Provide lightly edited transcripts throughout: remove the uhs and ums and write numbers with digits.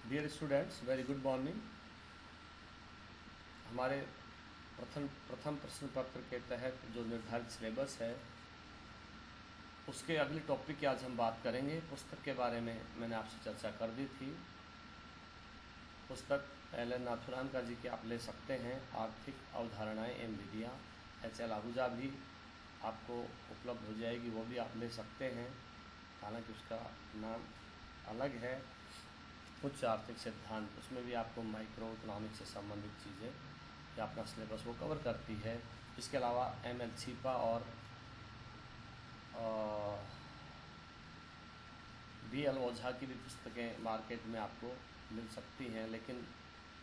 Dear students, very good morning. हमारे प्रथम प्रश्न पत्र के तहत जो निर्धारित सिलेबस है उसके अगले टॉपिक की आज हम बात करेंगे। पुस्तक के बारे में मैंने आपसे चर्चा कर दी थी। पुस्तक एल.एन. नाथुराम का जी की आप ले सकते हैं, आर्थिक अवधारणाएं एवं विधियाँ। एच.एल. आहूजा भी आपको उपलब्ध हो जाएगी, वो भी आप ले सकते हैं, हालांकि उसका नाम अलग है। उच्च आर्थिक सिद्धांत, उसमें भी आपको माइक्रो इकोनॉमिक्स से संबंधित चीज़ें या अपना सिलेबस वो कवर करती है। इसके अलावा एम.एल. छिपा और बी.एल. ओझा की भी पुस्तकें मार्केट में आपको मिल सकती हैं, लेकिन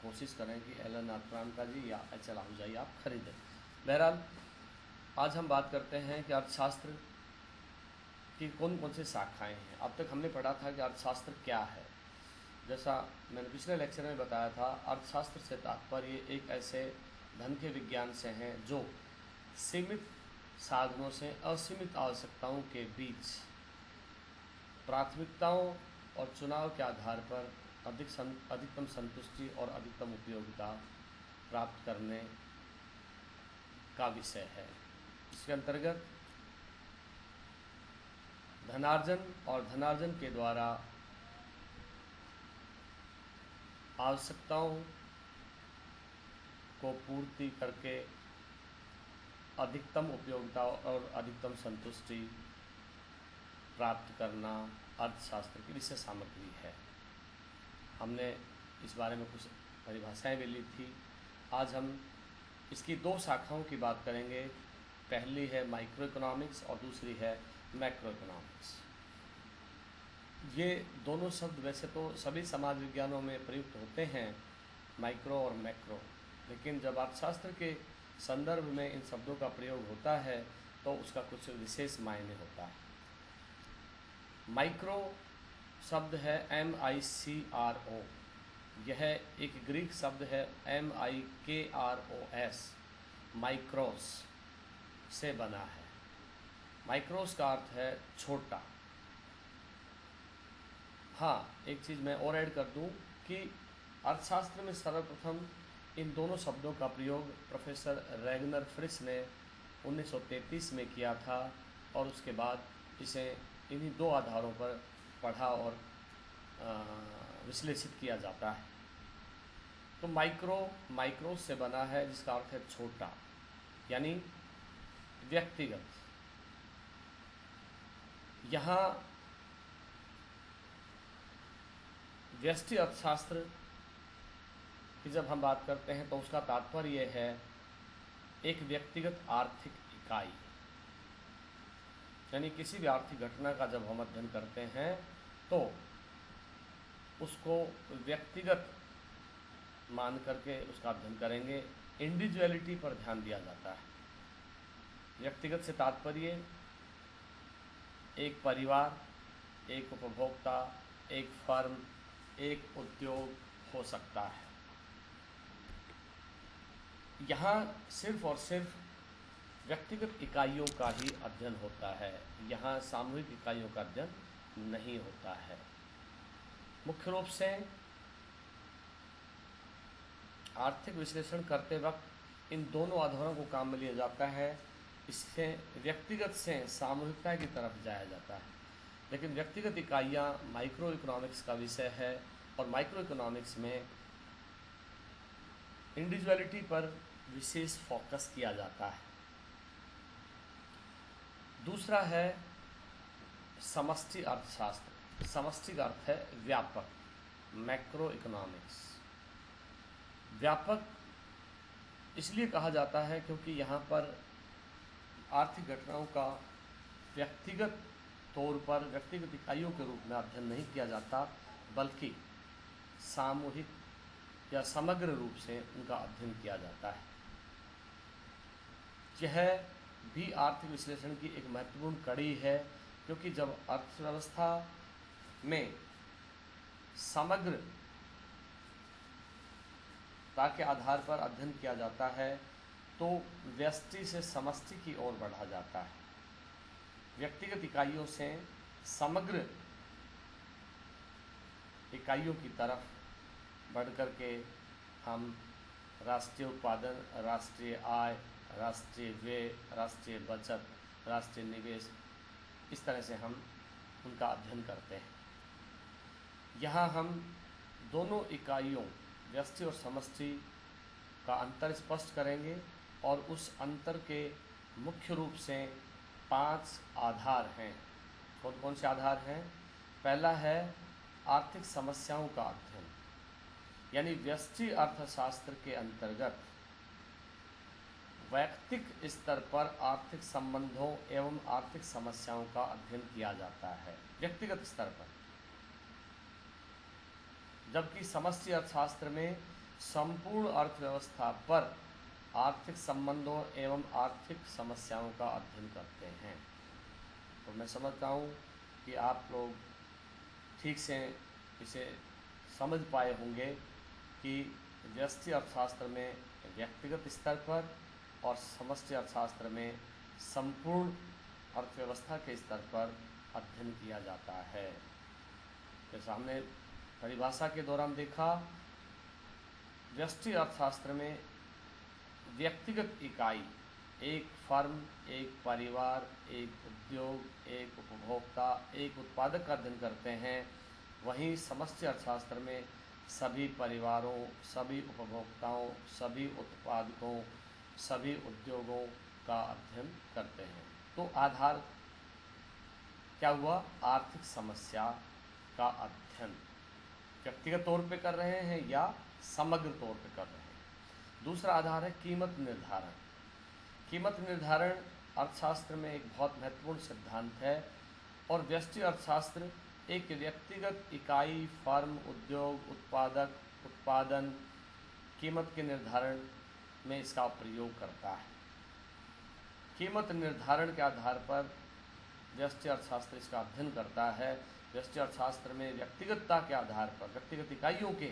कोशिश करें कि एल.एन. नाथुराम का जी या एच.एल. आहूजा ही आप खरीदें। बहरहाल, आज हम बात करते हैं कि अर्थशास्त्र की कौन कौन सी शाखाएँ हैं। अब तक हमने पढ़ा था कि अर्थशास्त्र क्या है। जैसा मैंने पिछले लेक्चर में बताया था, अर्थशास्त्र से तात्पर्य एक ऐसे धन के विज्ञान से हैं जो सीमित साधनों से असीमित आवश्यकताओं के बीच प्राथमिकताओं और चुनाव के आधार पर अधिकतम संतुष्टि और अधिकतम उपयोगिता प्राप्त करने का विषय है। इसके अंतर्गत धनार्जन और धनार्जन के द्वारा आवश्यकताओं को पूर्ति करके अधिकतम उपयोगिता और अधिकतम संतुष्टि प्राप्त करना अर्थशास्त्र की विषय सामग्री है। हमने इस बारे में कुछ परिभाषाएं भी ली थी। आज हम इसकी दो शाखाओं की बात करेंगे। पहली है माइक्रो इकोनॉमिक्स और दूसरी है मैक्रो इकोनॉमिक्स। ये दोनों शब्द वैसे तो सभी समाज विज्ञानों में प्रयुक्त होते हैं, माइक्रो और मैक्रो, लेकिन जब अर्थशास्त्र के संदर्भ में इन शब्दों का प्रयोग होता है तो उसका कुछ विशेष मायने होता है। माइक्रो शब्द है MICRO। यह एक ग्रीक शब्द है MIKROS, माइक्रोस से बना है। माइक्रोस का अर्थ है छोटा। हाँ, एक चीज़ मैं और ऐड कर दूं कि अर्थशास्त्र में सर्वप्रथम इन दोनों शब्दों का प्रयोग प्रोफेसर रैगनर फ्रिश ने 1933 में किया था और उसके बाद इसे इन्हीं दो आधारों पर पढ़ा और विश्लेषित किया जाता है। तो माइक्रो से बना है, जिसका अर्थ है छोटा, यानी व्यक्तिगत। यहाँ व्यष्टि अर्थशास्त्र की जब हम बात करते हैं तो उसका तात्पर्य है एक व्यक्तिगत आर्थिक इकाई, यानी किसी भी आर्थिक घटना का जब हम अध्ययन करते हैं तो उसको व्यक्तिगत मान करके उसका अध्ययन करेंगे। इंडिविजुअलिटी पर ध्यान दिया जाता है। व्यक्तिगत से तात्पर्य एक परिवार, एक उपभोक्ता, एक फर्म, एक उद्योग हो सकता है। यहाँ सिर्फ और सिर्फ व्यक्तिगत इकाइयों का ही अध्ययन होता है, यहाँ सामूहिक इकाइयों का अध्ययन नहीं होता है। मुख्य रूप से आर्थिक विश्लेषण करते वक्त इन दोनों आधारों को काम में लिया जाता है। इससे व्यक्तिगत से सामूहिकता की तरफ जाया जाता है, लेकिन व्यक्तिगत इकाइयाँ माइक्रो इकोनॉमिक्स का विषय है और माइक्रो इकोनॉमिक्स में इंडिविजुअलिटी पर विशेष फोकस किया जाता है। दूसरा है समष्टि अर्थशास्त्र। समष्टि का अर्थ है व्यापक, मैक्रो इकोनॉमिक्स। व्यापक इसलिए कहा जाता है क्योंकि यहाँ पर आर्थिक घटनाओं का व्यक्तिगत तौर पर, व्यक्तिगत इकाइयों के रूप में अध्ययन नहीं किया जाता, बल्कि सामूहिक या समग्र रूप से उनका अध्ययन किया जाता है। यह भी आर्थिक विश्लेषण की एक महत्वपूर्ण कड़ी है, क्योंकि जब अर्थव्यवस्था में समग्र के आधार पर अध्ययन किया जाता है तो व्यष्टि से समष्टि की ओर बढ़ा जाता है। व्यक्तिगत इकाइयों से समग्र इकाइयों की तरफ बढ़ कर के हम राष्ट्रीय उत्पादन, राष्ट्रीय आय, राष्ट्रीय व्यय, राष्ट्रीय बचत, राष्ट्रीय निवेश, इस तरह से हम उनका अध्ययन करते हैं। यहाँ हम दोनों इकाइयों व्यष्टि और समष्टि का अंतर स्पष्ट करेंगे और उस अंतर के मुख्य रूप से 5 आधार हैं। कौन कौन से आधार हैं? पहला है आर्थिक समस्याओं का अध्ययन, यानी व्यष्टि अर्थशास्त्र के अंतर्गत वैयक्तिक स्तर पर आर्थिक संबंधों एवं आर्थिक समस्याओं का अध्ययन किया जाता है व्यक्तिगत स्तर पर, जबकि समष्टि अर्थशास्त्र में संपूर्ण अर्थव्यवस्था पर आर्थिक संबंधों एवं आर्थिक समस्याओं का अध्ययन करते हैं। तो मैं समझता हूँ कि आप लोग ठीक से इसे समझ पाए होंगे कि व्यष्टि अर्थशास्त्र में व्यक्तिगत स्तर पर और समष्टि अर्थशास्त्र में संपूर्ण अर्थव्यवस्था के स्तर पर अध्ययन किया जाता है। जैसा हमने परिभाषा के दौरान देखा, व्यष्टि अर्थशास्त्र में व्यक्तिगत इकाई, एक फर्म, एक परिवार, एक उद्योग, एक उपभोक्ता, एक उत्पादक का अध्ययन करते हैं। वहीं समष्टि अर्थशास्त्र में सभी परिवारों, सभी उपभोक्ताओं, सभी उत्पादकों, सभी उद्योगों का अध्ययन करते हैं। तो आधार क्या हुआ? आर्थिक समस्या का अध्ययन व्यक्तिगत तौर पे कर रहे हैं या समग्र तौर पे कर रहे हैं। दूसरा आधार है कीमत निर्धारण। कीमत निर्धारण अर्थशास्त्र में एक बहुत महत्वपूर्ण सिद्धांत है और व्यष्टि अर्थशास्त्र एक व्यक्तिगत इकाई, फर्म, उद्योग, उत्पादक, उत्पादन, कीमत के निर्धारण में इसका प्रयोग करता है। कीमत निर्धारण के आधार पर व्यष्टि अर्थशास्त्र इसका अध्ययन करता है। व्यष्टि अर्थशास्त्र में व्यक्तिगतता के आधार पर, व्यक्तिगत इकाइयों के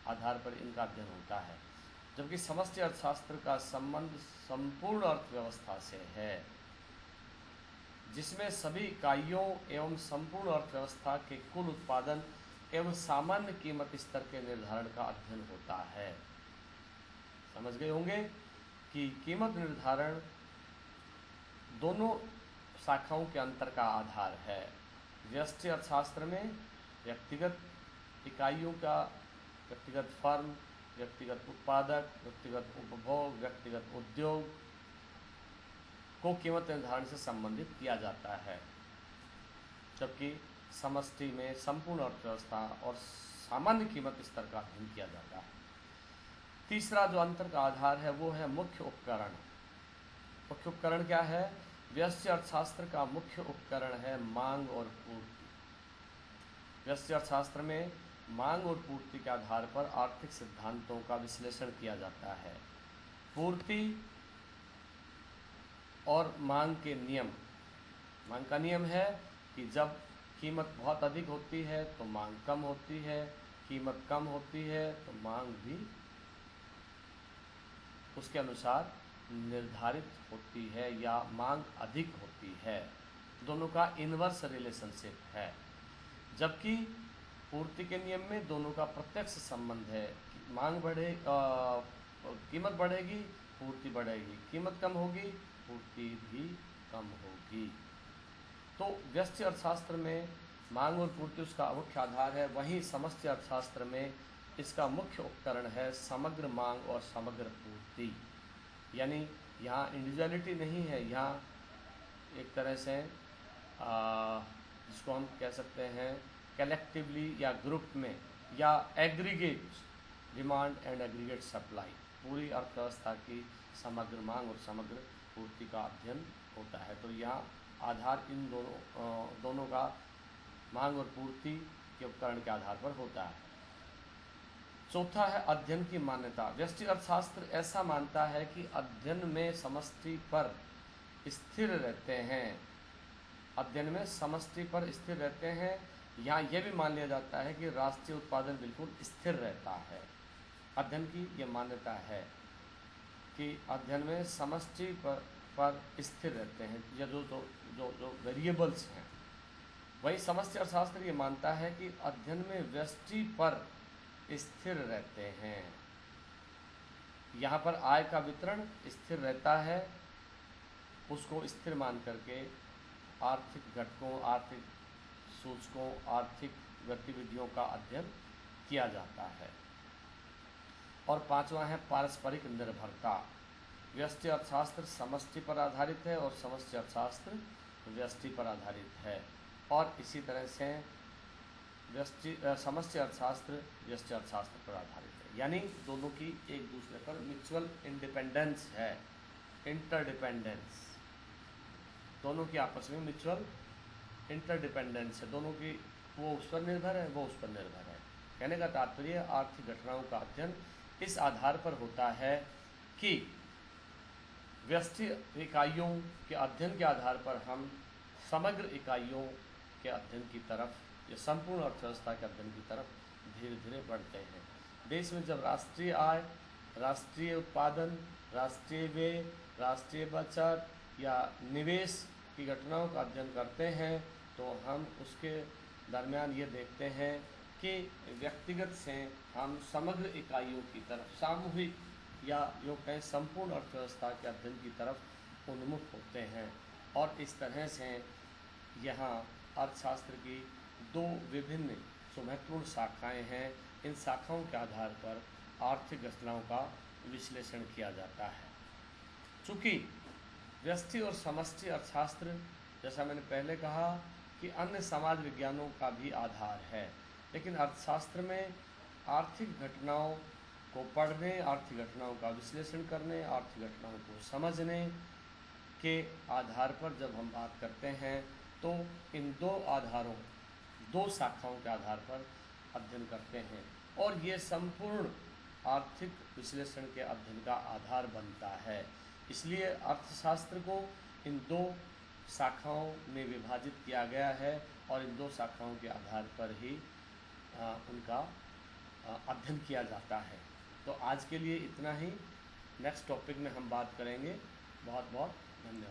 आधार पर इनका अध्ययन होता है, जबकि समष्टि अर्थशास्त्र का संबंध संपूर्ण अर्थव्यवस्था से है, जिसमें सभी इकाइयों एवं संपूर्ण अर्थव्यवस्था के कुल उत्पादन एवं सामान्य कीमत स्तर के निर्धारण का अध्ययन होता है। समझ गए होंगे कि कीमत निर्धारण दोनों शाखाओं के अंतर का आधार है। व्यष्टि अर्थशास्त्र में व्यक्तिगत इकाइयों का, व्यक्तिगत फर्म, व्यक्तिगत उत्पादक, व्यक्तिगत उपभोग, व्यक्तिगत उद्योग को कीमत निर्धारण से संबंधित किया जाता है, जबकि समष्टि में संपूर्ण अर्थव्यवस्था और सामान्य कीमत स्तर का अध्ययन किया जाता है। तीसरा जो अंतर का आधार है वो है मुख्य उपकरण। मुख्य उपकरण क्या है? व्यष्टि अर्थशास्त्र का मुख्य उपकरण है मांग और पूर्ति। व्यष्टि अर्थशास्त्र में मांग और पूर्ति के आधार पर आर्थिक सिद्धांतों का विश्लेषण किया जाता है। पूर्ति और मांग के नियम। मांग का नियम है कि जब कीमत बहुत अधिक होती है तो मांग कम होती है, कीमत कम होती है तो मांग भी उसके अनुसार निर्धारित होती है या मांग अधिक होती है। दोनों का इनवर्स रिलेशनशिप है, जबकि पूर्ति के नियम में दोनों का प्रत्यक्ष संबंध है। मांग कीमत बढ़ेगी, पूर्ति बढ़ेगी, कीमत कम होगी, पूर्ति भी कम होगी। तो व्यष्टि अर्थशास्त्र में मांग और पूर्ति उसका मुख्य आधार है, वहीं समष्टि अर्थशास्त्र में इसका मुख्य उपकरण है समग्र मांग और समग्र पूर्ति। यानी यहाँ इंडिविजुअलिटी नहीं है, यहाँ एक तरह से जिसको हम कह सकते हैं कलेक्टिवली या ग्रुप में या aggregate demand and aggregate supply, पूरी अर्थव्यवस्था की समग्र मांग और समग्र पूर्ति का अध्ययन होता है। तो यहाँ आधार इन दोनों का मांग और पूर्ति के उपकरण के आधार पर होता है। चौथा है अध्ययन की मान्यता। व्यष्टि अर्थशास्त्र ऐसा मानता है कि अध्ययन में समष्टि पर स्थिर रहते हैं। अध्ययन में समष्टि पर स्थिर रहते हैं। यहाँ यह भी मान लिया जाता है कि राष्ट्रीय उत्पादन बिल्कुल स्थिर रहता है। अध्ययन की यह मान्यता है कि अध्ययन में समष्टि पर स्थिर रहते हैं या जो वेरिएबल्स हैं। वही समष्टि अर्थशास्त्र ये मानता है कि अध्ययन में व्यष्टि पर स्थिर रहते हैं। यहाँ पर आय का वितरण स्थिर रहता है, उसको स्थिर मान करके आर्थिक घटकों, आर्थिक सूचकों, आर्थिक गतिविधियों का अध्ययन किया जाता है। और पांचवा है पारस्परिक निर्भरता। व्यष्टि अर्थशास्त्र समष्टि पर आधारित है और समष्टि अर्थशास्त्र व्यष्टि पर आधारित है। और इसी तरह से समष्टि अर्थशास्त्र व्यष्टि अर्थशास्त्र पर आधारित है, यानी दोनों की एक दूसरे पर म्यूचुअल इंडिपेंडेंस है, इंटरडिपेंडेंस, दोनों की आपस में म्यूचुअल इंटरडिपेंडेंस है, दोनों की, वो उस पर निर्भर है, वो उस पर निर्भर है। कहने का तात्पर्य आर्थिक घटनाओं का अध्ययन इस आधार पर होता है कि व्यष्टि इकाइयों के अध्ययन के आधार पर हम समग्र इकाइयों के अध्ययन की तरफ या संपूर्ण अर्थव्यवस्था के अध्ययन की तरफ धीरे धीरे बढ़ते हैं। देश में जब राष्ट्रीय आय, राष्ट्रीय उत्पादन, राष्ट्रीय व्यय, राष्ट्रीय बचत या निवेश की घटनाओं का अध्ययन करते हैं तो हम उसके दरमियान ये देखते हैं कि व्यक्तिगत से हम समग्र इकाइयों की तरफ, सामूहिक या यूँ कहें संपूर्ण अर्थव्यवस्था के अध्ययन की तरफ उन्मुख होते हैं। और इस तरह से यहाँ अर्थशास्त्र की दो विभिन्न महत्वपूर्ण शाखाएं हैं। इन शाखाओं के आधार पर आर्थिक घटनाओं का विश्लेषण किया जाता है। चूँकि व्यष्टि और समष्टि अर्थशास्त्र, जैसा मैंने पहले कहा कि अन्य समाज विज्ञानों का भी आधार है, लेकिन अर्थशास्त्र में आर्थिक घटनाओं को पढ़ने, आर्थिक घटनाओं का विश्लेषण करने, आर्थिक घटनाओं को समझने के आधार पर जब हम बात करते हैं तो इन दो आधारों, दो शाखाओं के आधार पर अध्ययन करते हैं और ये संपूर्ण आर्थिक विश्लेषण के अध्ययन का आधार बनता है। इसलिए अर्थशास्त्र को इन दो शाखाओं में विभाजित किया गया है और इन दो शाखाओं के आधार पर ही उनका अध्ययन किया जाता है। तो आज के लिए इतना ही। नेक्स्ट टॉपिक में हम बात करेंगे। बहुत बहुत धन्यवाद।